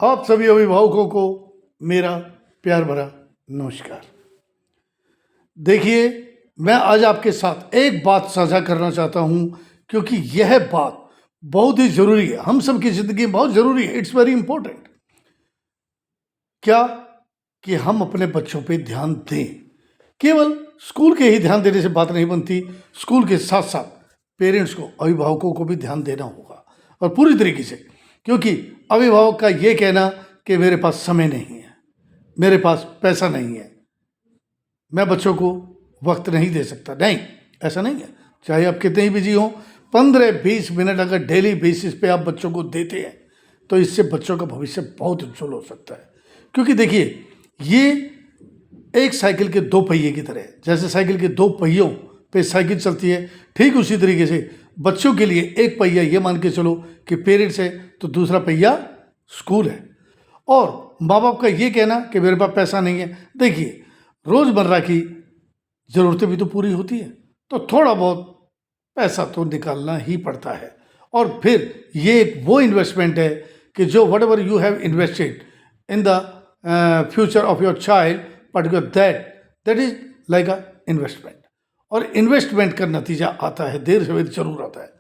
आप सभी अभिभावकों को मेरा प्यार भरा नमस्कार। देखिए, मैं आज आपके साथ एक बात साझा करना चाहता हूं क्योंकि यह बात बहुत ही ज़रूरी है, हम सब की ज़िंदगी में बहुत ज़रूरी है। It's very important. क्या कि हम अपने बच्चों पे ध्यान दें। केवल स्कूल के ही ध्यान देने से बात नहीं बनती, स्कूल के साथ साथ पेरेंट्स को, अभिभावकों को भी ध्यान देना होगा और पूरी तरीके से। क्योंकि अभिभावक का ये कहना कि मेरे पास समय नहीं है, मेरे पास पैसा नहीं है, मैं बच्चों को वक्त नहीं दे सकता, नहीं, ऐसा नहीं है। चाहे आप कितने ही बिजी हों, 15-20 मिनट अगर डेली बेसिस पे आप बच्चों को देते हैं तो इससे बच्चों का भविष्य बहुत उज्जवल हो सकता है। क्योंकि देखिए, ये एक साइकिल के दो पहिए की तरह है। जैसे साइकिल के दो पहियों पे साइकिल चलती है, ठीक उसी तरीके से बच्चों के लिए एक पहिया ये मान के चलो कि पेरेंट्स है, तो दूसरा पहिया स्कूल है। और माँ बाप का ये कहना कि मेरे पास पैसा नहीं है, देखिए रोज़मर्रा की ज़रूरतें भी तो पूरी होती है, तो थोड़ा बहुत पैसा तो निकालना ही पड़ता है। और फिर ये एक वो इन्वेस्टमेंट है कि जो what ever you have invested in the future of your child, particular that is like a investment. और इन्वेस्टमेंट का नतीजा आता है, देर सवेर जरूर आता है।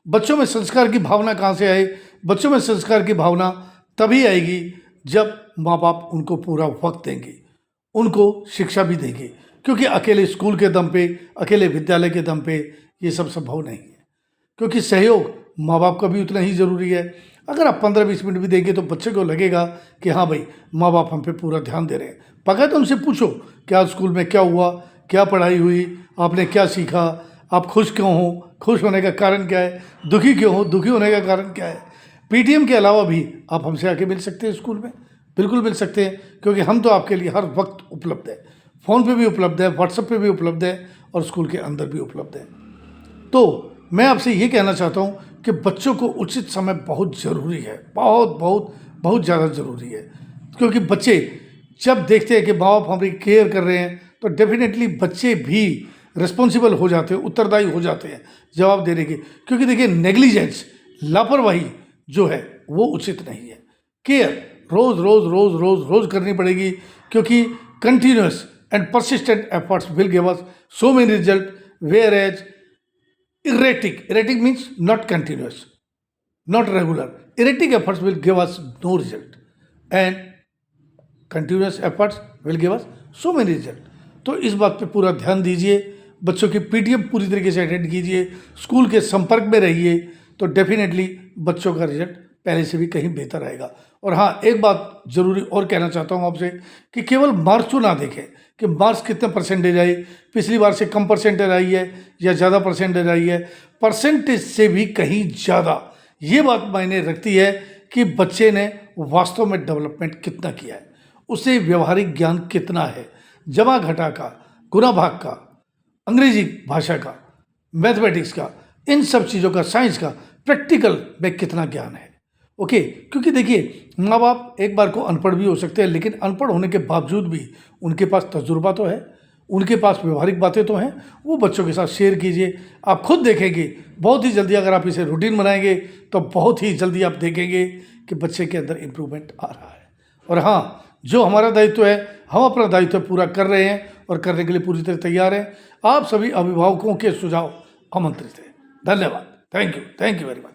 बच्चों में संस्कार की भावना कहाँ से आए? बच्चों में संस्कार की भावना तभी आएगी जब माँ बाप उनको पूरा वक्त देंगे, उनको शिक्षा भी देंगे। क्योंकि अकेले स्कूल के दम पे, अकेले विद्यालय के दम पे ये सब संभव नहीं है। क्योंकि सहयोग माँ बाप का भी उतना ही ज़रूरी है। अगर आप 15-20 मिनट भी देंगे तो बच्चे को लगेगा कि हाँ भाई, माँ बाप हम पे पूरा ध्यान दे रहे हैं। पका तो उनसे पूछो क्या स्कूल में क्या हुआ, क्या पढ़ाई हुई, आपने क्या सीखा, आप खुश क्यों हो, खुश होने का कारण क्या है, दुखी क्यों हो, दुखी होने का कारण क्या है। पीटीएम के अलावा भी आप हमसे आके मिल सकते हैं स्कूल में, बिल्कुल मिल सकते हैं। क्योंकि हम तो आपके लिए हर वक्त उपलब्ध है, फ़ोन पे भी उपलब्ध है, व्हाट्सएप पे भी उपलब्ध है और स्कूल के अंदर भी उपलब्ध है। तो मैं आपसे ये कहना चाहता हूँ कि बच्चों को उचित समय बहुत ज़रूरी है, बहुत बहुत बहुत ज़्यादा ज़रूरी है। क्योंकि बच्चे जब देखते हैं कि माँ बाप हमारी केयर कर रहे हैं तो डेफिनेटली बच्चे भी रिस्पॉन्सिबल हो जाते हैं, उत्तरदायी हो जाते हैं जवाब देने के। क्योंकि देखिए, नेग्लिजेंस, लापरवाही जो है वो उचित नहीं है। केयर रोज़ रोज़ रोज़ रोज़ रोज़ करनी पड़ेगी। क्योंकि continuous and persistent efforts will give us so many result, whereas erratic means not continuous, not regular. Erratic efforts will give us no result and continuous efforts will give us so many result. तो इस बात पे पूरा ध्यान दीजिए, बच्चों की PTM पूरी तरीके से अटेंड कीजिए, स्कूल के संपर्क में रहिए, तो डेफिनेटली बच्चों का रिजल्ट पहले से भी कहीं बेहतर आएगा। और हाँ, एक बात ज़रूरी और कहना चाहता हूँ आपसे कि केवल मार्क्स को ना देखें कि मार्क्स कितने परसेंटेज आई, पिछली बार से कम परसेंटेज आई है या ज़्यादा परसेंटेज आई है। परसेंटेज से भी कहीं ज़्यादा ये बात मायने रखती है कि बच्चे ने वास्तव में डेवलपमेंट कितना किया है, उसे व्यवहारिक ज्ञान कितना है, जमा घटा का, गुणा भाग का, अंग्रेजी भाषा का, मैथमेटिक्स का, इन सब चीज़ों का, साइंस का, प्रैक्टिकल में कितना ज्ञान है। ओके। क्योंकि देखिए, माँ बाप एक बार को अनपढ़ भी हो सकते हैं, लेकिन अनपढ़ होने के बावजूद भी उनके पास तजुर्बा तो है, उनके पास व्यवहारिक बातें तो हैं। वो बच्चों के साथ शेयर कीजिए, आप खुद देखेंगे बहुत ही जल्दी। अगर आप इसे रूटीन बनाएंगे तो बहुत ही जल्दी आप देखेंगे कि बच्चे के अंदर इम्प्रूवमेंट आ रहा है। और हाँ, जो हमारा दायित्व है, हम अपना दायित्व पूरा कर रहे हैं और करने के लिए पूरी तरह तैयार हैं। आप सभी अभिभावकों के सुझाव आमंत्रित हैं। धन्यवाद। Thank you very much.